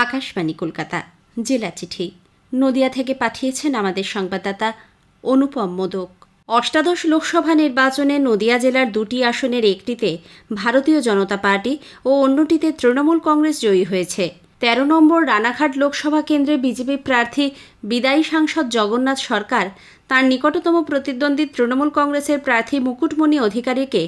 আকাশবাণী কলকাতা জেলা চিঠি নদিয়া থেকে পাঠিয়েছেন আমাদের সংবাদদাতা অনুপম মোদক। অষ্টাদশ লোকসভা নির্বাচনে নদিয়া জেলার দুটি আসনের একটিতে ভারতীয় জনতা পার্টি ও অন্যটিতে তৃণমূল কংগ্রেস জয়ী হয়েছে। ১৩ নম্বর রানাঘাট লোকসভা কেন্দ্রে বিজেপি প্রার্থী বিদায়ী সাংসদ জগন্নাথ সরকার তাঁর নিকটতম প্রতিদ্বন্দ্বী তৃণমূল কংগ্রেসের প্রার্থী মুকুটমণি অধিকারীকে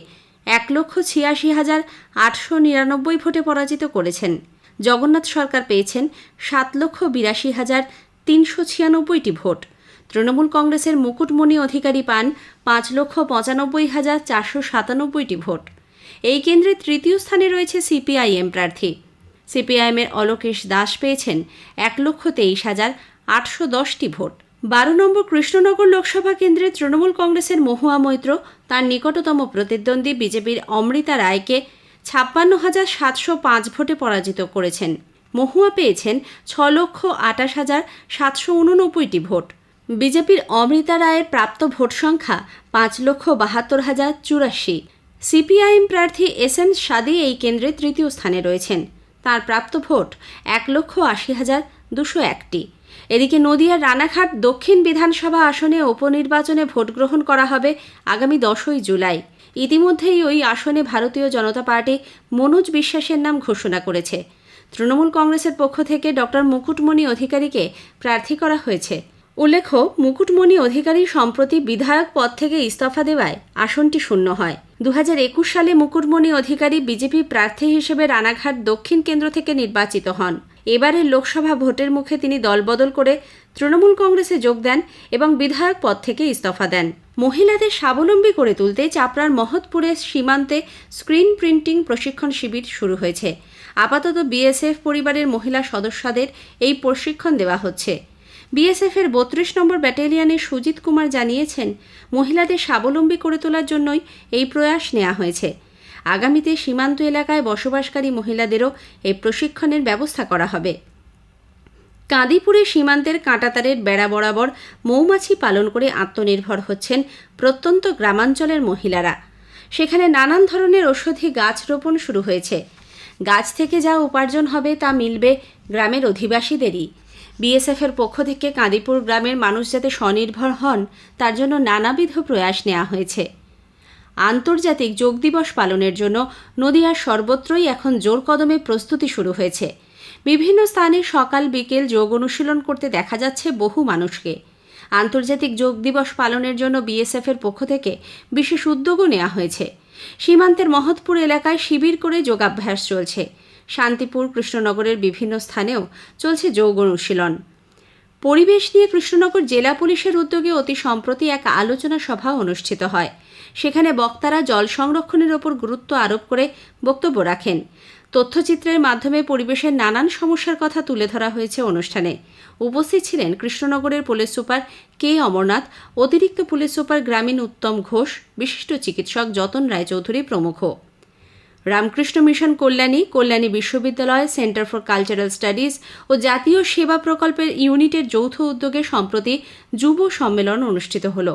১,৮৬,৮৯৯ ভোটে পরাজিত করেছেন। জগন্নাথ সরকার পেয়েছেন ৭,৮২,৩৯৬টি ভোট। তৃণমূল কংগ্রেসের মুকুটমণি অধিকারী পান ৫,৯৫,৪৯৭টি ভোট। এই কেন্দ্রে তৃতীয় স্থানে রয়েছে সিপিআইএম প্রার্থী। সিপিআইএমের অলোকেশ দাস পেয়েছেন ১,২৩,৮১০টি ভোট। ১২ নম্বর কৃষ্ণনগর লোকসভা কেন্দ্রে তৃণমূল কংগ্রেসের মহুয়া মৈত্র তার নিকটতম প্রতিদ্বন্দ্বী বিজেপির অমৃতা রায়কে ৫৬,৭০৫ ভোটে পরাজিত করেছেন। মহুয়া পেয়েছেন ৬,২৮,৭৮৯টি ভোট। বিজেপির অমৃতা রায়ের প্রাপ্ত ভোট সংখ্যা ৫,৭২,০৮৪। সিপিআইএম প্রার্থী এসএম সাদি এই কেন্দ্রে তৃতীয় স্থানে রয়েছেন। তার প্রাপ্ত ভোট ১,৮০,২০১টি। এদিকে নদিয়ার রানাঘাট দক্ষিণ বিধানসভা আসনে উপনির্বাচনে ভোট গ্রহণ করা হবে আগামী ১০ই জুলাই। ইতিমধ্যেই ওই আসনে ভারতীয় জনতা পার্টি মনোজ বিশ্বাসের নাম ঘোষণা করেছে। তৃণমূল কংগ্রেসের পক্ষ থেকে ডক্টর মুকুটমণি অধিকারীকে প্রার্থী করা হয়েছে। উল্লেখ্য, মুকুটমণি অধিকারী সম্প্রতি বিধায়ক পদ থেকে ইস্তফা দেওয়ায় আসনটি শূন্য হয়। ২০২১ সালে মুকুটমণি অধিকারী বিজেপি প্রার্থী হিসেবে রানাঘাট দক্ষিণ কেন্দ্র থেকে নির্বাচিত হন। এবারের লোকসভা ভোটের মুখে তিনি দলবদল করে তৃণমূল কংগ্রেসে যোগ দেন এবং বিধায়ক পদ থেকে ইস্তফা দেন। মহিলাদের স্বাবলম্বী করে তুলতে চাপড়ার মহৎপুরের সীমান্তে স্ক্রিন প্রিন্টিং প্রশিক্ষণ শিবির শুরু হয়েছে। আপাতত বিএসএফ পরিবারের মহিলা সদস্যদের এই প্রশিক্ষণ দেওয়া হচ্ছে। বিএসএফের ৩২ নম্বর ব্যাটালিয়নের সুজিত কুমার জানিয়েছেন, মহিলাদের স্বাবলম্বী করে তোলার জন্যই এই প্রয়াস নেওয়া হয়েছে। আগামীতে সীমান্ত এলাকায় বসবাসকারী মহিলাদেরও এই প্রশিক্ষণের ব্যবস্থা করা হবে। কাঁদিপুরে সীমান্তের কাঁটাতারের বেড়া বরাবর মৌমাছি পালন করে আত্মনির্ভর হচ্ছেন প্রত্যন্ত গ্রামাঞ্চলের মহিলারা। সেখানে নানান ধরনের ঔষধি গাছ রোপণ শুরু হয়েছে। গাছ থেকে যা উপার্জন হবে তা মিলবে গ্রামের অধিবাসীদেরই। বিএসএফের পক্ষ থেকে কাঁদিপুর গ্রামের মানুষ যাতে স্বনির্ভর হন তার জন্য নানাবিধ প্রয়াস নেওয়া হয়েছে। আন্তর্জাতিক যোগ দিবস পালনের জন্য নদিয়ার সর্বত্রই এখন জোর কদমে প্রস্তুতি শুরু হয়েছে। বিভিন্ন স্থানে সকাল বিকেল যোগ অনুশীলন করতে দেখা যাচ্ছে বহু মানুষকে। আন্তর্জাতিক যোগ দিবস পালনের জন্য বিএসএফের পক্ষ থেকে বিশেষ উদ্যোগও নেওয়া হয়েছে। সীমান্তের মহৎপুর এলাকায় শিবির করে যোগাভ্যাস চলছে। শান্তিপুর, কৃষ্ণনগরের বিভিন্ন স্থানেও চলছে যোগ অনুশীলন। পরিবেশ নিয়ে কৃষ্ণনগর জেলা পুলিশের উদ্যোগে অতি সম্প্রতি এক আলোচনা সভা অনুষ্ঠিত হয়। সেখানে বক্তারা জল সংরক্ষণের ওপর গুরুত্ব আরোপ করে বক্তব্য রাখেন। তথ্যচিত্রের মাধ্যমে পরিবেশের নানান সমস্যার কথা তুলে ধরা হয়েছে অনুষ্ঠানে। উপস্থিত ছিলেন কৃষ্ণনগরের পুলিশ সুপার কে অমরনাথ, অতিরিক্ত পুলিশ সুপার গ্রামীণ উত্তম ঘোষ, বিশিষ্ট চিকিৎসক যতন রায়চৌধুরী প্রমুখ। রামকৃষ্ণ মিশন কল্যাণী বিশ্ববিদ্যালয়, সেন্টার ফর কালচারাল স্টাডিজ ও জাতীয় সেবা প্রকল্পের ইউনিটের যৌথ উদ্যোগে সম্প্রতি যুব সম্মেলন অনুষ্ঠিত হল।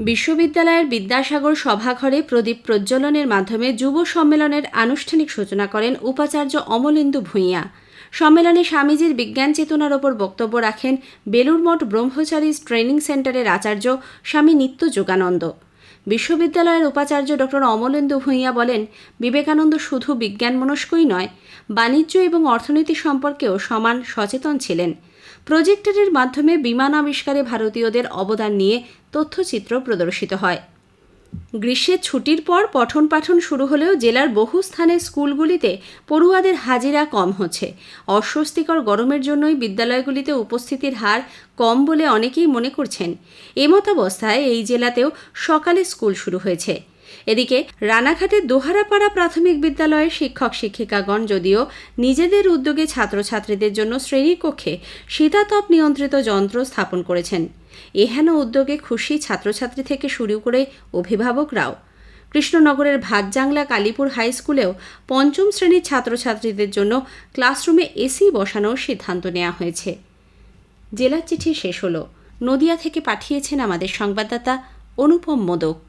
বিশ্ববিদ্যালয়ের বিদ্যাসাগর সভাঘরে প্রদীপ প্রজ্বলনের মাধ্যমে যুব সম্মেলনের আনুষ্ঠানিক সূচনা করেন উপাচার্য অমলেন্দু ভূঁইয়া। সম্মেলনে স্বামীজির বিজ্ঞান চেতনার ওপর বক্তব্য রাখেন বেলুড় মঠ ব্রহ্মচারী ট্রেনিং সেন্টারের আচার্য স্বামী নিত্য যোগানন্দ। বিশ্ববিদ্যালয়ের উপাচার্য ডক্টর অমলেন্দু ভূঁইয়া বলেন, বিবেকানন্দ শুধু বিজ্ঞানমনস্কই নয়, বাণিজ্য এবং অর্থনীতি সম্পর্কেও সমান সচেতন ছিলেন। প্রজেক্টরের মাধ্যমে বিমান আবিষ্কারে ভারতীয়দের অবদান নিয়ে তথ্যচিত্র প্রদর্শিত হয়। গ্রীষ্মের ছুটির পর পঠন পাঠন শুরু হলেও জেলার বহু স্থানে স্কুলগুলিতে পড়ুয়াদের হাজিরা কম হচ্ছে। অস্বস্তিকর গরমের জন্যই বিদ্যালয়গুলিতে উপস্থিতির হার কম বলে অনেকেই মনে করছেন। এমতাবস্থায় এই জেলাতেও সকালে স্কুল শুরু হয়েছে। এদিকে রানাঘাটের দোহারাপাড়া প্রাথমিক বিদ্যালয়ের শিক্ষক শিক্ষিকাগণ যদিও নিজেদের উদ্যোগে ছাত্রছাত্রীদের জন্য শ্রেণীকক্ষে শীতাতপ নিয়ন্ত্রিত যন্ত্র স্থাপন করেছেন। এহেন উদ্যোগে খুশি ছাত্রছাত্রী থেকে শুরু করে অভিভাবকরাও। কৃষ্ণনগরের ভাতজাংলা কালীপুর হাই স্কুলেও পঞ্চম শ্রেণীর ছাত্রছাত্রীদের জন্য ক্লাসরুমে এসি বসানোর সিদ্ধান্ত নেওয়া হয়েছে। জেলার চিঠি শেষ হল। নদিয়া থেকে পাঠিয়েছেন আমাদের সংবাদদাতা অনুপম মোদক।